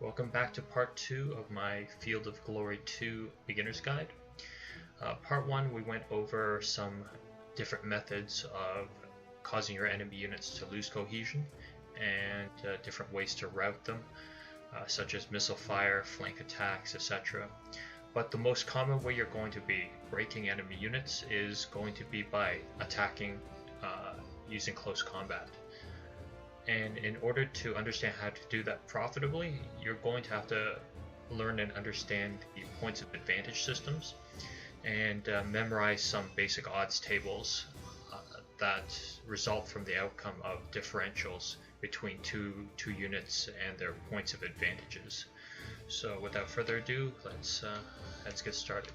Welcome back to part 2 of my Field of Glory 2 Beginner's Guide. Part 1 we went over some different methods of causing your enemy units to lose cohesion and different ways to rout them, such as missile fire, flank attacks, etc. But the most common way you're going to be breaking enemy units is going to be by attacking using close combat. And in order to understand how to do that profitably, you're going to have to learn and understand the points of advantage systems and memorize some basic odds tables that result from the outcome of differentials between two units and their points of advantages. So without further ado, let's get started.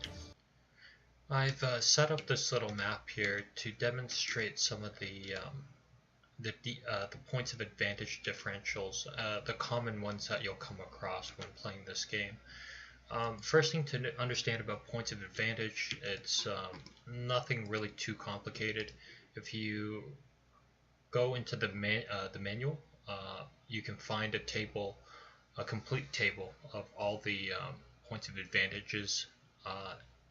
I've set up this little map here to demonstrate some of the points of advantage differentials, the common ones that you'll come across when playing this game. First thing to understand about points of advantage, it's nothing really too complicated. If you go into the manual, you can find a complete table of all the points of advantages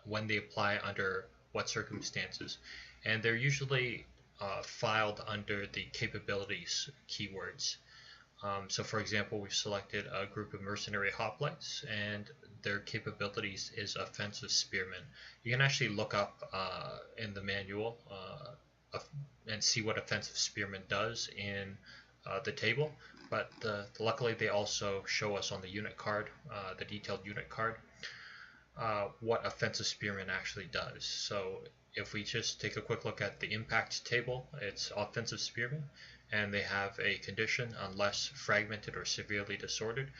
when they apply under what circumstances, and they're usually filed under the capabilities keywords. So for example, we've selected a group of mercenary hoplites and their capabilities is offensive spearmen. You can actually look up in the manual and see what offensive spearmen does in the table, but luckily they also show us on the unit card, the detailed unit card, what offensive spearmen actually does. So if we just take a quick look at the impact table, it's offensive spearmen, and they have a condition: unless fragmented or severely disordered,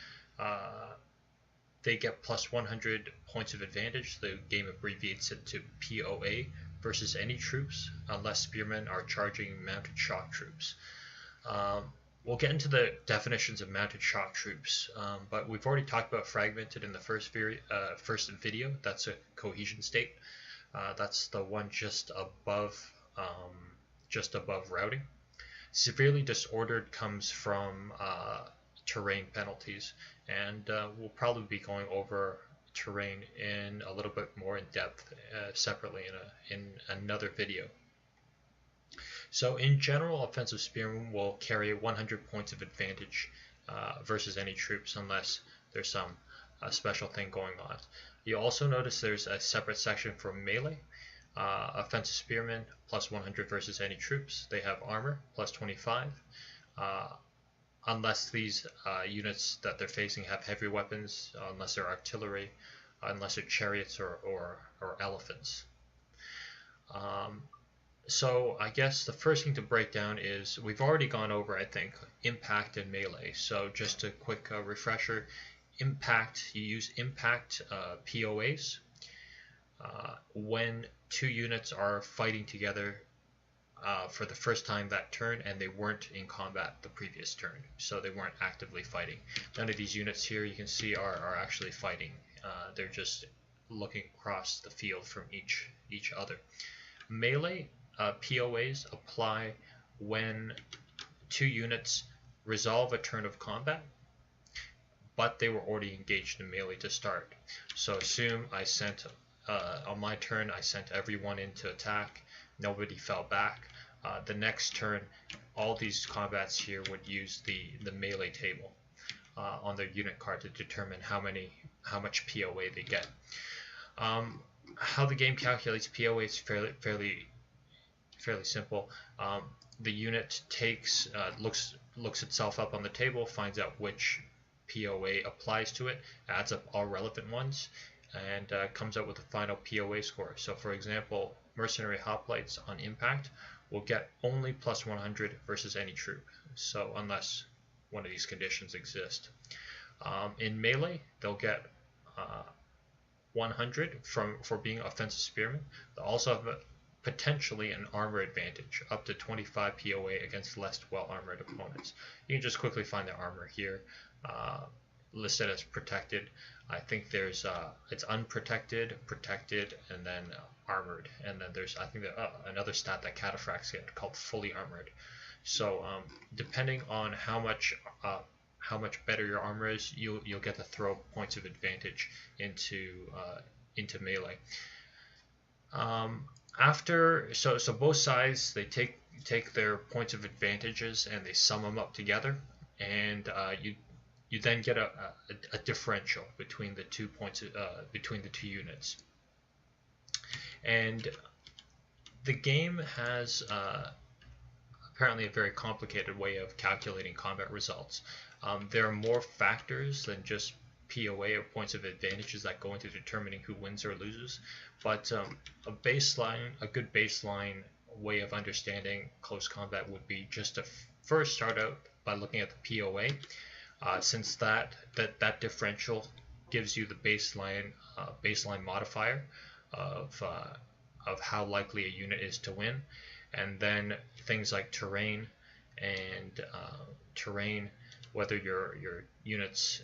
they get plus 100 points of advantage. The game abbreviates it to POA versus any troops, unless spearmen are charging mounted shock troops. We'll get into the definitions of mounted shock troops, but we've already talked about fragmented in the first video. That's a cohesion state. That's the one just above routing. Severely disordered comes from terrain penalties, and we'll probably be going over terrain in a little bit more in depth separately in another video. So in general, offensive spearmen will carry 100 points of advantage versus any troops, unless there's some special thing going on. You also notice there's a separate section for melee. Offensive spearmen plus 100 versus any troops. They have armor plus 25. Unless these units that they're facing have heavy weapons, unless they're artillery, unless they're chariots or elephants. So I guess the first thing to break down is, we've already gone over, I think, impact and melee. So just a quick refresher. Impact, you use impact POAs when two units are fighting together for the first time that turn, and they weren't in combat the previous turn, so they weren't actively fighting. None of these units here you can see are actually fighting. They're just looking across the field from each other. Melee POAs apply when two units resolve a turn of combat, but they were already engaged in melee to start. So assume I sent, on my turn, I sent everyone into attack, nobody fell back. The next turn, all these combats here would use the melee table on their unit card to determine how much POA they get. How the game calculates POA is fairly simple. The unit takes looks itself up on the table, finds out which POA applies to it, adds up all relevant ones, and comes out with a final POA score. So for example, mercenary hoplites on impact will get only plus 100 versus any troop, so unless one of these conditions exist. In melee, they'll get 100 for being offensive spearmen. They'll also have potentially an armor advantage, up to 25 POA against less well-armored opponents. You can just quickly find the armor here, listed as protected. I think there's it's unprotected, protected, and then armored, and then there's, I think, another stat that cataphracts get called fully armored. So depending on how how much better your armor is, you'll get to throw points of advantage into melee. So both sides, they take their points of advantages and they sum them up together, and you then get a differential between the 2 points between the 2 units. And the game has apparently a very complicated way of calculating combat results. There are more factors than just POA or points of advantages that go into determining who wins or loses, but a good baseline way of understanding close combat would be just to first start out by looking at the POA, since that differential gives you the baseline modifier of how likely a unit is to win, and then things like terrain, whether your unit's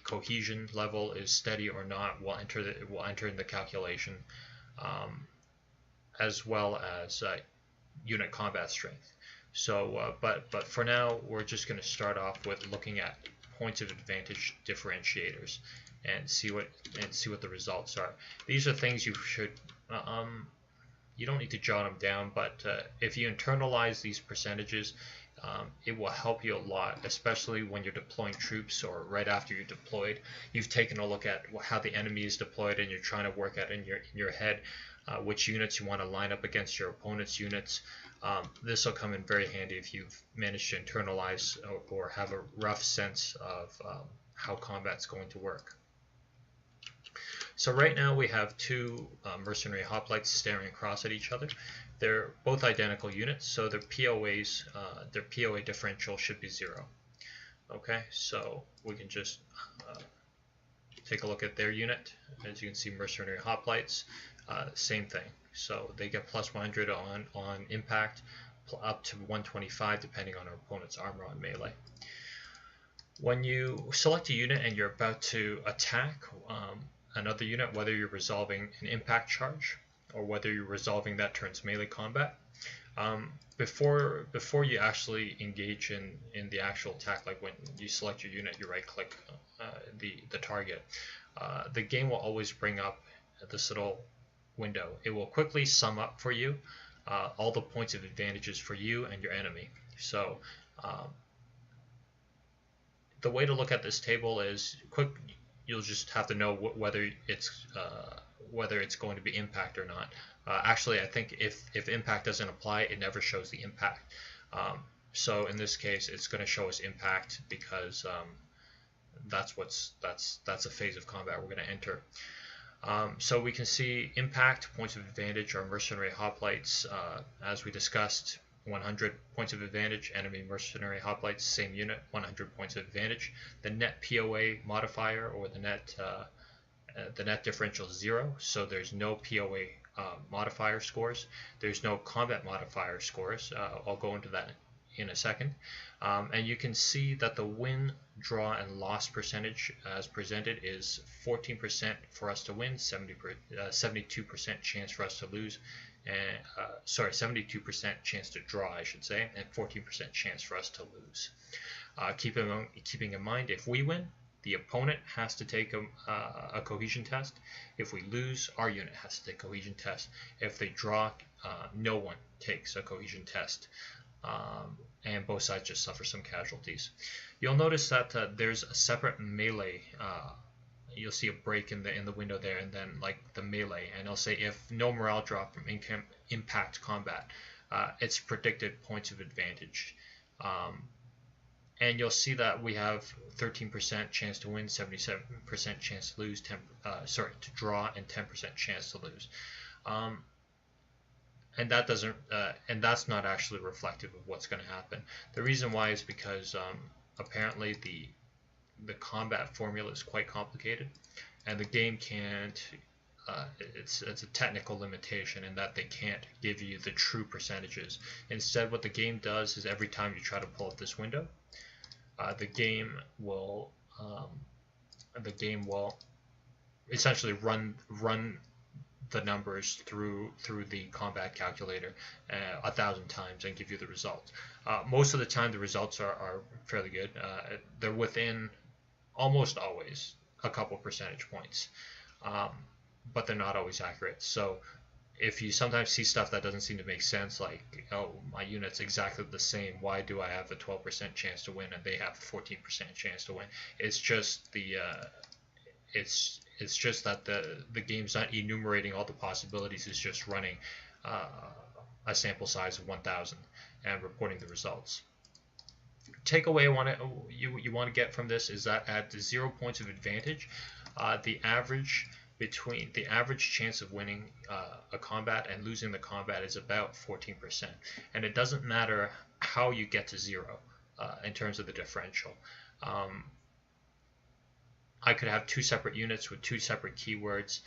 cohesion level is steady or not will enter in the calculation, as well as unit combat strength. So, but for now, we're just going to start off with looking at points of advantage differentiators and see what the results are. These are things you should you don't need to jot them down, but if you internalize these percentages, it will help you a lot, especially when you're deploying troops or right after you're deployed. You've taken a look at how the enemy is deployed, and you're trying to work out in your head which units you want to line up against your opponent's units. This will come in very handy if you've managed to internalize or have a rough sense of how combat's going to work. So right now we have 2 mercenary hoplites staring across at each other. They're both identical units, so their POA differential should be 0. Okay, so we can just take a look at their unit. As you can see, mercenary hoplites, same thing. So they get plus 100 on impact, up to 125 depending on our opponent's armor on melee. When you select a unit and you're about to attack another unit, whether you're resolving an impact charge or whether you're resolving that turn's melee combat, before you actually engage in the actual attack, like when you select your unit, you right click the target, the game will always bring up this little window. It will quickly sum up for you all the points of advantages for you and your enemy. So the way to look at this table is you'll just have to know whether it's going to be impact or not. Actually, I think if impact doesn't apply, it never shows the impact. So in this case, it's going to show us impact because that's a phase of combat we're going to enter. So we can see impact, points of advantage, our mercenary hoplites, as we discussed, 100 points of advantage. Enemy mercenary hoplites, same unit, 100 points of advantage. The net POA modifier, or the net differential is 0, so there's no POA modifier scores. There's no combat modifier scores. I'll go into that in a second. And you can see that the win, draw, and loss percentage as presented is 14% for us to win, 72% chance for us to lose, and 72% chance to draw, I should say, and 14% chance for us to lose. Keeping in mind, if we win, the opponent has to take a cohesion test. If we lose, our unit has to take a cohesion test. If they draw, no one takes a cohesion test. And both sides just suffer some casualties. You'll notice that there's a separate melee. You'll see a break in the window there, and then like the melee, and it'll say if no morale drop from impact combat, it's predicted points of advantage. And you'll see that we have 13% chance to win, 77% chance to lose, to draw, and 10% chance to lose. And that doesn't, and that's not actually reflective of what's going to happen. The reason why is because apparently the combat formula is quite complicated, and the game can't. It's a technical limitation in that they can't give you the true percentages. Instead, what the game does is every time you try to pull up this window, the game will essentially run the numbers through the combat calculator 1,000 times and give you the result. Most of the time the results are fairly good. They're within almost always a couple percentage points, but they're not always accurate. So if you sometimes see stuff that doesn't seem to make sense, like, oh, my unit's exactly the same, why do I have a 12% chance to win and they have a 14% chance to win? It's just it's just that the game's not enumerating all the possibilities. It's just running a sample size of 1,000 and reporting the results. Takeaway you want to get from this is that at 0 points of advantage, the average chance of winning a combat and losing the combat is about 14%, and it doesn't matter how you get to 0 in terms of the differential. I could have 2 separate units with 2 separate keywords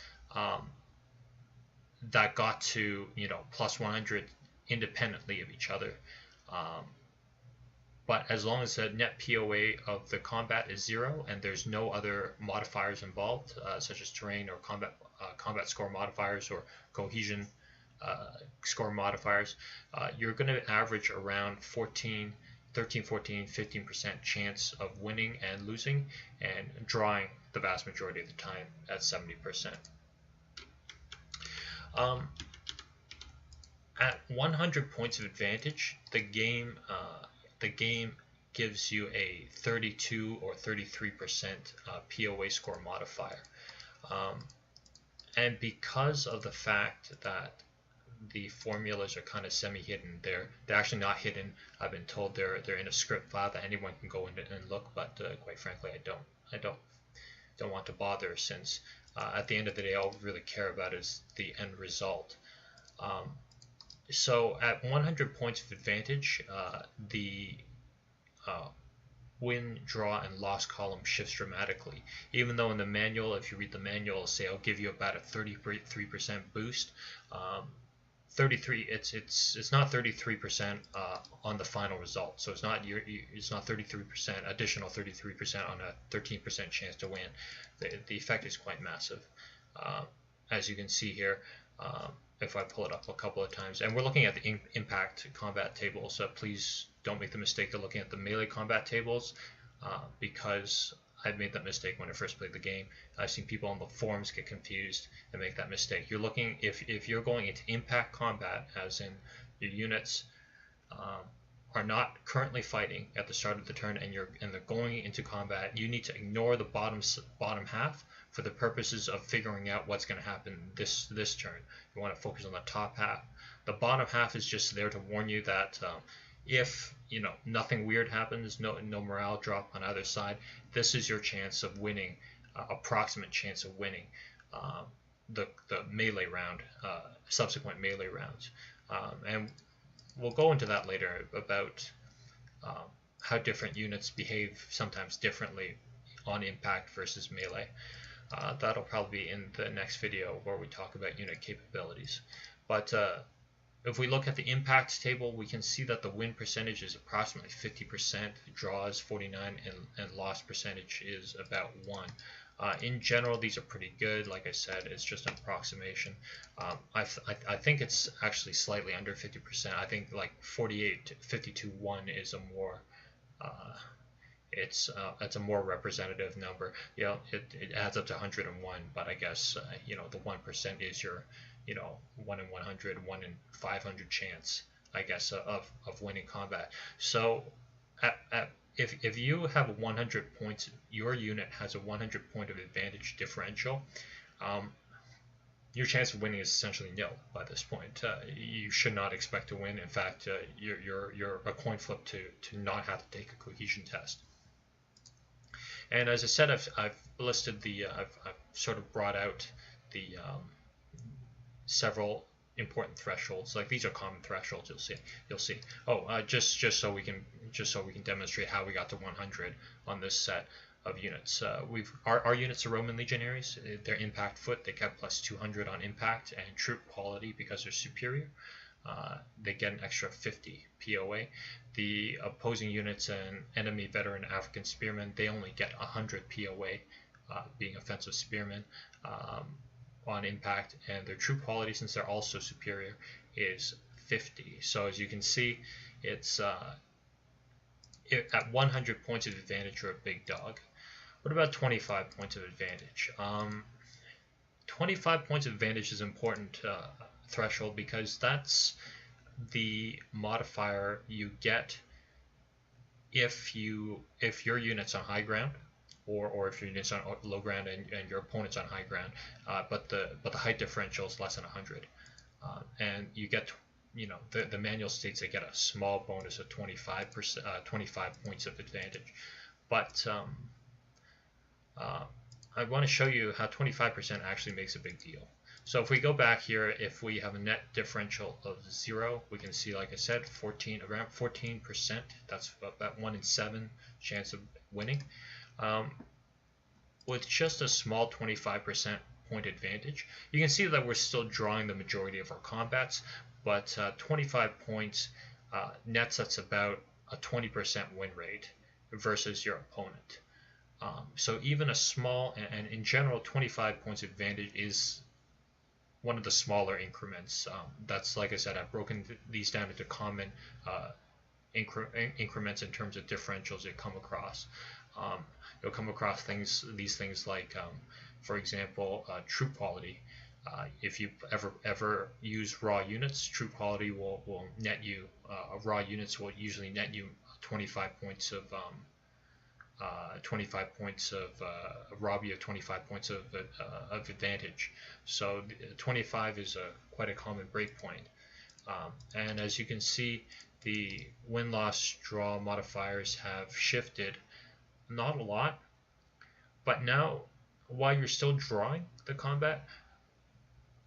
that got to plus 100 independently of each other. But as long as the net POA of the combat is 0 and there's no other modifiers involved, such as terrain or combat score modifiers or cohesion score modifiers, you're going to average around 13, 14, 15% chance of winning and losing, and drawing the vast majority of the time at 70%. At 100 points of advantage, the game gives you a 32 or 33% POA score modifier, and because of the fact that the formulas are kind of semi-hidden, they're actually not hidden. I've been told they're in a script file that anyone can go in and look, but quite frankly, I don't want to bother, since at the end of the day, all we really care about is the end result. So at 100 points of advantage, the win, draw, and loss column shifts dramatically. Even though in the manual, if you read the manual, it'll say I'll give you about a 33% boost. 33, it's not 33% on the final result. So it's not 33% additional 33% on a 13% chance to win. The effect is quite massive, as you can see here. If I pull it up a couple of times, and we're looking at the impact combat table, so please don't make the mistake of looking at the melee combat tables, because I made that mistake when I first played the game. I've seen people on the forums get confused and make that mistake. You're looking, if you're going into impact combat, as in your units are not currently fighting at the start of the turn, and they're going into combat, you need to ignore the bottom half for the purposes of figuring out what's going to happen this turn. You want to focus on the top half. The bottom half is just there to warn you that if nothing weird happens, no morale drop on either side, this is your chance of winning, approximate chance of winning the melee round, subsequent melee rounds, and we'll go into that later about how different units behave sometimes differently on impact versus melee. That'll probably be in the next video where we talk about unit capabilities. But if we look at the impact table, we can see that the win percentage is approximately 50%, draws 49, and loss percentage is about 1. In general, these are pretty good. Like I said, it's just an approximation. I think it's actually slightly under 50%. I think like 48, 52-1 is a more it's a more representative number. It adds up to 101, but I guess the 1% is your 1 in 100, 1 in 500 chance, I guess, of winning combat. So if you have 100 points, your unit has a 100 point of advantage differential, your chance of winning is essentially nil by this point. You should not expect to win. In fact, you're a coin flip to not have to take a cohesion test. And as I said, I've listed I've sort of brought out the several important thresholds. Like, these are common thresholds. You'll see. Oh, just so we can demonstrate how we got to 100 on this set of units. Our units are Roman legionaries. They're impact foot. They get plus 200 on impact, and troop quality, because they're superior, they get an extra 50 POA. The opposing units, and enemy veteran African spearmen, they only get 100 POA, being offensive spearmen. on impact, and their troop quality, since they're also superior, is 50. So as you can see, it's at 100 points of advantage, you're a big dog. What about 25 points of advantage? 25 points of advantage is important threshold, because that's the modifier you get if your unit's on high ground, or if your unit's on low ground and your opponent's on high ground, but the height differential is less than 100, and you get, the manual states they get a small bonus of 25%, 25 points of advantage, but I want to show you how 25% actually makes a big deal. So if we go back here, if we have a net differential of 0, we can see, like I said, around 14%. That's about 1 in 7 chance of winning. With just a small 25% point advantage, you can see that we're still drawing the majority of our combats, but 25 points nets us about a 20% win rate versus your opponent. So even a small, and in general, 25 points advantage is one of the smaller increments. That's, like I said, I've broken these down into common increments in terms of differentials you come across. You'll come across these things like, for example, troop quality. If you ever use raw units, troop quality will net you, raw units will usually net you 25 points of rob you of 25 points of advantage. So 25 is quite a common breakpoint. And as you can see, the win-loss draw modifiers have shifted, not a lot, but now while you're still drawing the combat,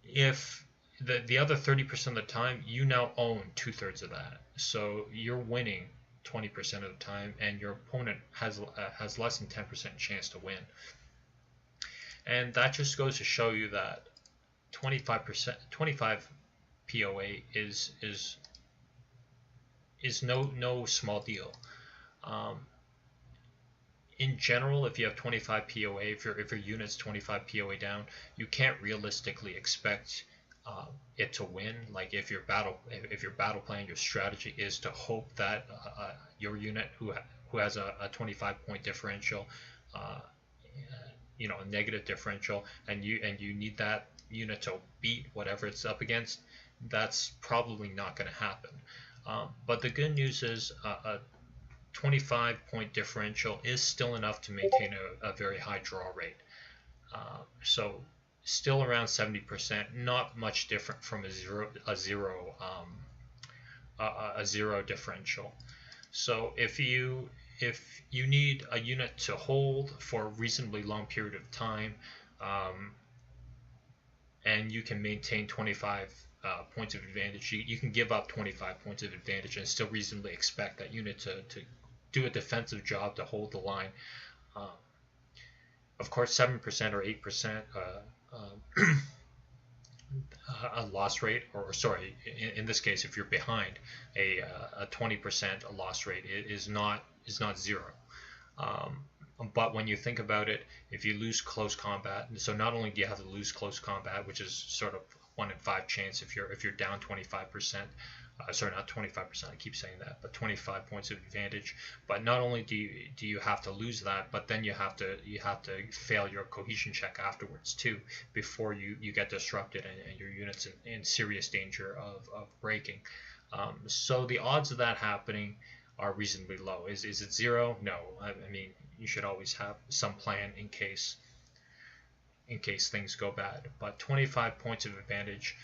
if the other 30% of the time, you now own 2/3 of that, so you're winning 20% of the time, and your opponent has less than 10% chance to win. And that just goes to show you that 25 POA is no small deal. In general, if you have 25 POA, if your unit's 25 POA down, you can't realistically expect it to win. Like if your battle plan, your strategy is to hope that your unit who has a 25 point differential, a negative differential, and you need that unit to beat whatever it's up against, that's probably not going to happen. But the good news is a 25 point differential is still enough to maintain a very high draw rate. So still around 70%, not much different from a zero differential. So if you need a unit to hold for a reasonably long period of time, and you can maintain 25 points of advantage, you can give up 25 points of advantage and still reasonably expect that unit to do a defensive job to hold the line. Of course, 7% or 8% a loss rate, or sorry, in this case, if you're behind, a 20% loss rate is not zero. But when you think about it, if you lose close combat, so not only do you have to lose close combat, which is sort of 1 in 5 chance if you're down 25%. Sorry, not 25%. I keep saying that, but 25 points of advantage. But not only do you have to lose that, but then you have to fail your cohesion check afterwards too, before you get disrupted and your unit's in serious danger of breaking. So the odds of that happening are reasonably low. Is it zero? No. I mean, you should always have some plan in case things go bad. But 25 points of advantage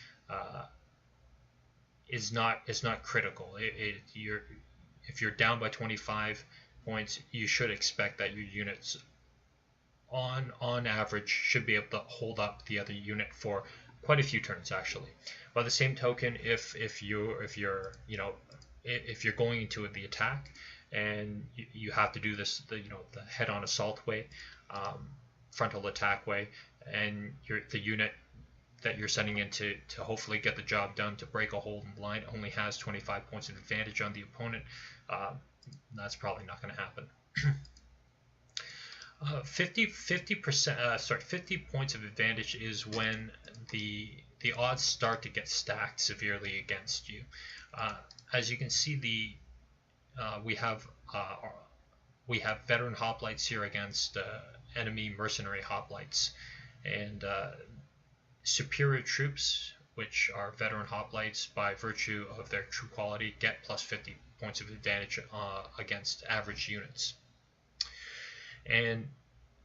is not critical. If you're down by 25 points, you should expect that your units on average should be able to hold up the other unit for quite a few turns actually. By the same token, if you're going into the attack and you have to do this the head-on assault way, frontal attack way, and the unit that you're sending in to hopefully get the job done to break a hole in the line only has 25 points of advantage on the opponent, that's probably not going to happen. 50 points of advantage is when the odds start to get stacked severely against you. As you can see, we have veteran hoplites here against enemy mercenary hoplites, and superior troops, which are veteran hoplites by virtue of their true quality, get plus 50 points of advantage against average units. And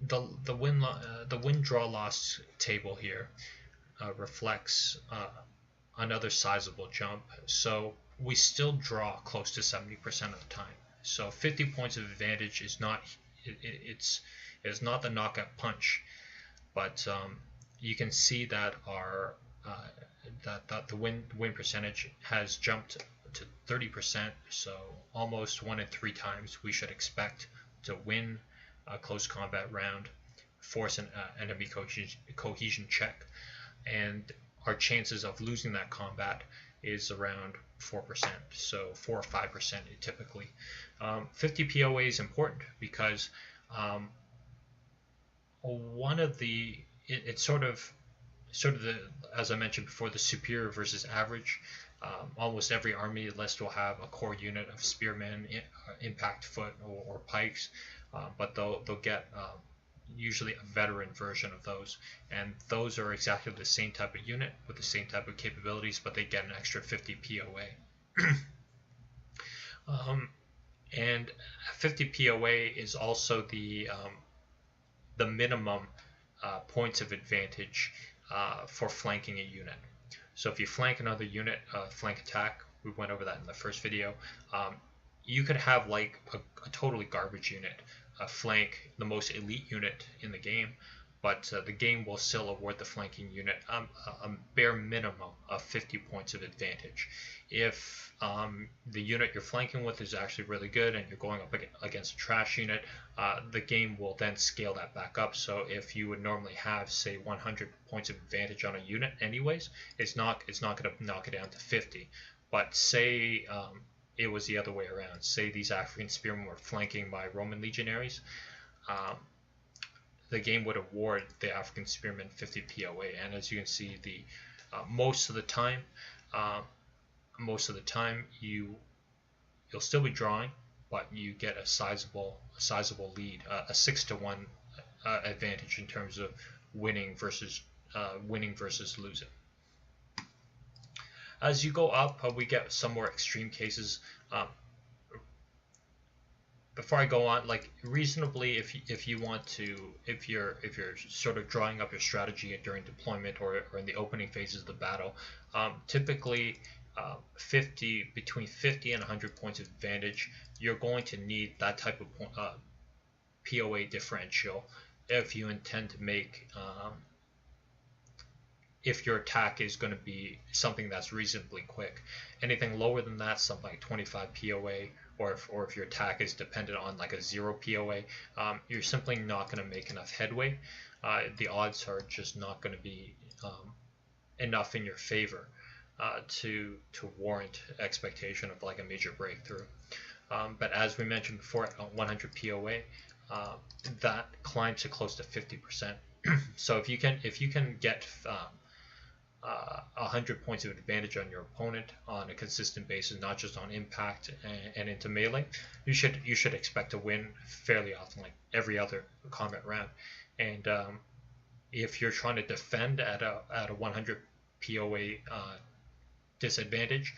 the win draw loss table here reflects another sizable jump. So we still draw close to 70% of the time. So 50 points of advantage is not it's not the knockout punch, but you can see that our that the win percentage has jumped to 30%. So almost 1 in 3 times we should expect to win a close combat round, force an enemy cohesion check, and our chances of losing that combat is around 4%, so 4 or 5% typically. 50 POA is important because one of it's sort of the, as I mentioned before, the superior versus average. Almost every army list will have a core unit of spearmen, impact foot, or pikes, but they'll get usually a veteran version of those, and those are exactly the same type of unit with the same type of capabilities, but they get an extra 50 POA. And 50 POA is also the minimum points of advantage for flanking a unit. So if you flank another unit, flank attack, we went over that in the first video, you could have like a totally garbage unit flank the most elite unit in the game, but the game will still award the flanking unit a bare minimum of 50 points of advantage. If the unit you're flanking with is actually really good and you're going up against a trash unit, the game will then scale that back up. So if you would normally have, say, 100 points of advantage on a unit anyways, it's not going to knock it down to 50. But say it was the other way around. Say these African spearmen were flanking my Roman legionaries, the game would award the African spearmen 50 POA. And as you can see, most of the time you'll still be drawing, but you get a sizable lead, a 6-to-1 advantage in terms of winning versus losing. As you go up, we get some more extreme cases. Before I go on, like reasonably, if you're sort of drawing up your strategy during deployment or in the opening phases of the battle, typically between 50 and 100 points of advantage, you're going to need that type of POA differential if you intend to make if your attack is going to be something that's reasonably quick. Anything lower than that, something like 25 POA, or if your attack is dependent on like a 0 POA, you're simply not going to make enough headway. The odds are just not going to be enough in your favor to warrant expectation of like a major breakthrough. But as we mentioned before, at 100 POA, that climbs to close to 50%. So if you can get 100 points of advantage on your opponent on a consistent basis, not just on impact and into melee, you should expect to win fairly often, like every other combat round. And if you're trying to defend at a 100 POA disadvantage,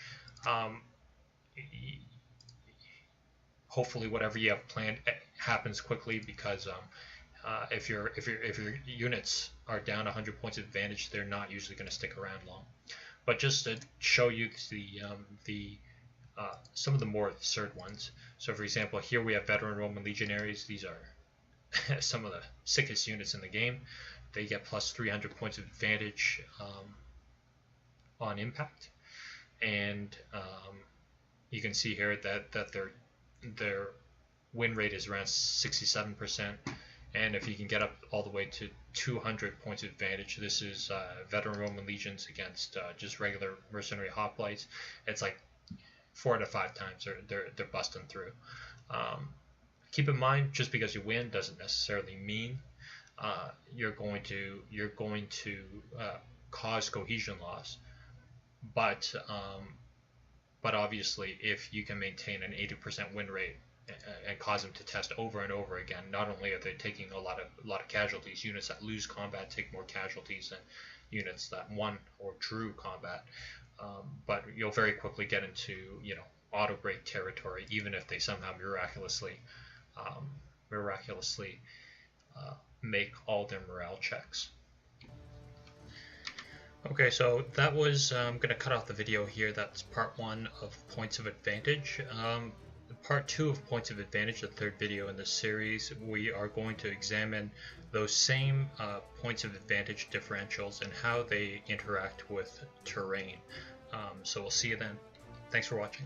hopefully whatever you have planned happens quickly, because if your units are down 100 points of advantage, they're not usually going to stick around long. But just to show you some of the more absurd ones. So for example, here we have veteran Roman legionaries. These are some of the sickest units in the game. They get plus 300 points of advantage on impact, and you can see here that their win rate is around 67%. And if you can get up all the way to 200 points of advantage, this is veteran Roman legions against just regular mercenary hoplites. It's like 4 out of 5 times they're busting through. Keep in mind, just because you win doesn't necessarily mean you're going to cause cohesion loss. But obviously, if you can maintain an 80% win rate and cause them to test over and over again, not only are they taking a lot of casualties, units that lose combat take more casualties than units that won or drew combat, but you'll very quickly get into auto break territory, even if they somehow miraculously make all their morale checks. Okay, so that was, I'm going to cut off the video here. That's part 1 of Points of Advantage. Part 2 of Points of Advantage, the third video in this series, we are going to examine those same Points of Advantage differentials and how they interact with terrain. So we'll see you then. Thanks for watching.